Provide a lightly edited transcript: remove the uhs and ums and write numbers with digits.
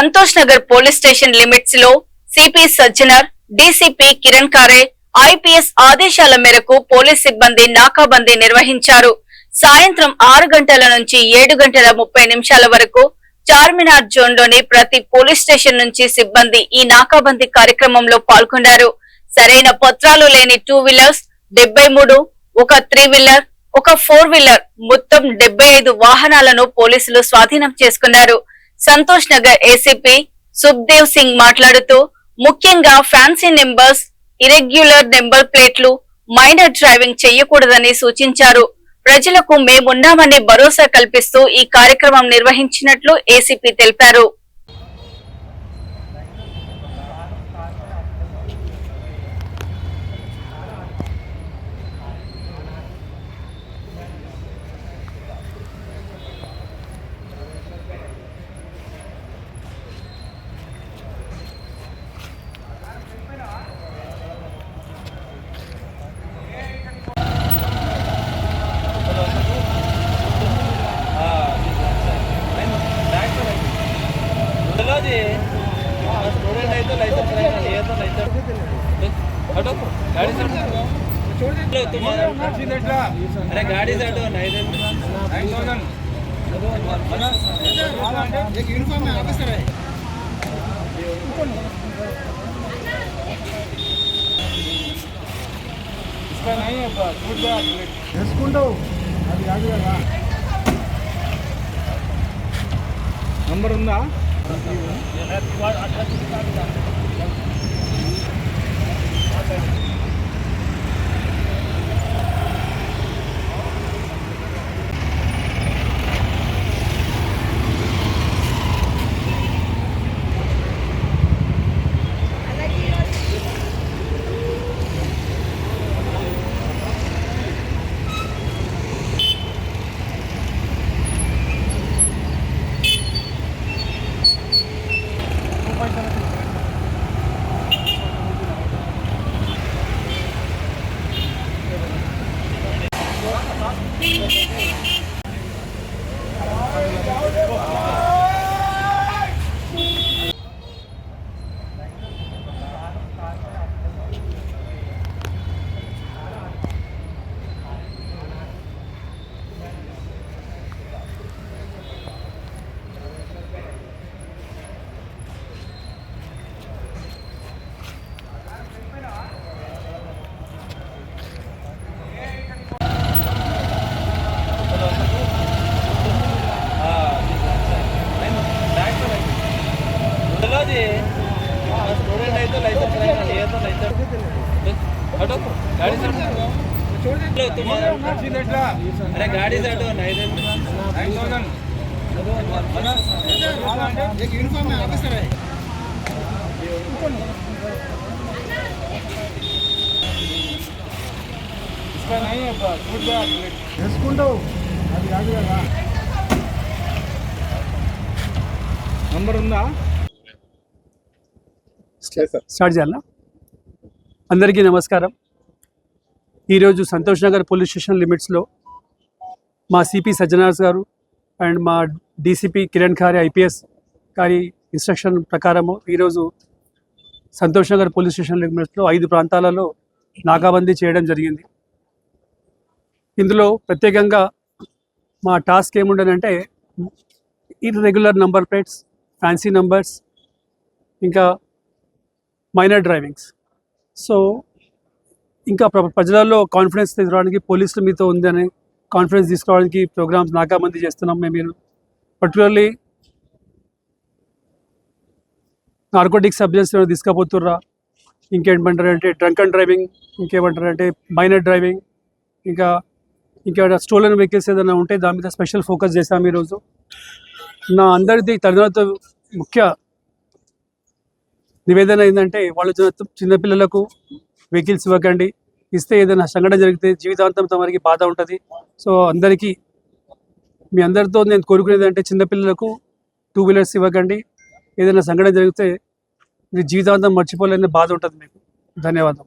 Santosh Nagar police station limits లో CP Sajjanar, DCP Kiran ఖారే IPS ఆదేశాల మేరకు పోలీస్ సిబ్బంది నాకాబందీ నిర్వహించారు. సాయంత్రం 6 గంటల నుంచి 7:30 వరకు చార్మినార్ జోన్ లోని ప్రతి పోలీస్ స్టేషన్ నుంచి సిబ్బంది ఈ నాకాబందీ కార్యక్రమంలో పాల్గొన్నారు. సరైన పత్రాలు లేని 2 వీలర్స్ 73, ఒక 3 వీలర్, ఒక 4 వీలర్ మొత్తం 75 వాహనాలను పోలీసులు స్వాధీనం చేసుకున్నారు. సంతోష్ నగర్ ఏసీపీ సుఖ్దేవ్ సింగ్ మాట్లాడుతూ ముఖ్యంగా ఫ్యాన్సీ నెంబర్స్, ఇరెగ్యులర్ నెంబర్ ప్లేట్లు, మైనర్ డ్రైవింగ్ చేయకూడదని సూచించారు. ప్రజలకు మేమున్నామని భరోసా కల్పిస్తూ ఈ కార్యక్రమం నిర్వహించినట్లు ఏసీపీ తెలిపారు. स्टूडेंट है तो लाइसेंस रहेगा, ये तो लाइसेंस हटो गाड़ी से लो तुम्हारा अरे गाड़ी से हटो नहीं दे 9000 एक यूनिफॉर्म में ऑफिसर है इसका नहीं है छूट गया చేసుకుంటూ అది కాదు కదా నంబర్ ఉందా स्टूडेंट है तो लाइसेंस रहेगा, ये तो लाइसेंस हटो गाड़ी से लो तुम्हारा अरे गाड़ी से हटो नहीं दे 9000 एक यूनिफॉर्म में ऑफिसर है इसका नहीं है छूट गया చేసుకుంటూ అది కాదు కదా నంబర్ ఉందా స్టార్ట్ చేయాలా? అందరికీ నమస్కారం. ఈరోజు సంతోష్ నగర్ పోలీస్ స్టేషన్ లిమిట్స్లో మా సిపి సజ్జనార్స్ గారు అండ్ మా డీసీపీ కిరణ్ ఖారే ఐపీఎస్ గారి ఇన్స్ట్రక్షన్ ప్రకారము ఈరోజు సంతోష్ నగర్ పోలీస్ స్టేషన్ లిమిట్స్లో 5 ప్రాంతాలలో నాకాబందీ చేయడం జరిగింది. ఇందులో ప్రత్యేకంగా మా టాస్క్ ఏముండదంటే irregular number plates, fancy numbers, ఇంకా మైనర్ డ్రైవింగ్స్. సో ఇంకా ప్రజలలో కాన్ఫిడెన్స్ తీసుకోవడానికి పోలీసులు మీతో ఉందని కాన్ఫిడెన్స్ తీసుకోవడానికి ప్రోగ్రామ్స్ నాకాబందీ చేస్తున్నాం. మీరు పర్టికులర్లీ నార్కోటిక్ సబ్జెక్ట్స్ తీసుకుపోతుర్రా, ఇంకేమంటారంటే డ్రంక్ అండ్ డ్రైవింగ్, ఇంకేమంటారంటే మైనర్ డ్రైవింగ్, ఇంకా స్టోలన్ వెహికల్స్ ఏదైనా ఉంటే దాని మీద స్పెషల్ ఫోకస్ చేశాము ఈరోజు. నా అందరిది తల్లిదండ్రులతో ముఖ్య నివేదన ఏంటంటే వాళ్ళు చిన్నపిల్లలకు వెహికల్స్ ఇవ్వకండి. ఇస్తే ఏదైనా సంఘటన జరిగితే జీవితాంతం తమరికి బాధ ఉంటుంది. సో అందరికీ మీ అందరితో నేను కోరుకునేది అంటే చిన్నపిల్లలకు 2 వీలర్స్ ఇవ్వకండి. ఏదైనా సంఘటన జరిగితే మీరు జీవితాంతం మర్చిపోలేని బాధ ఉంటుంది మీకు. ధన్యవాదం.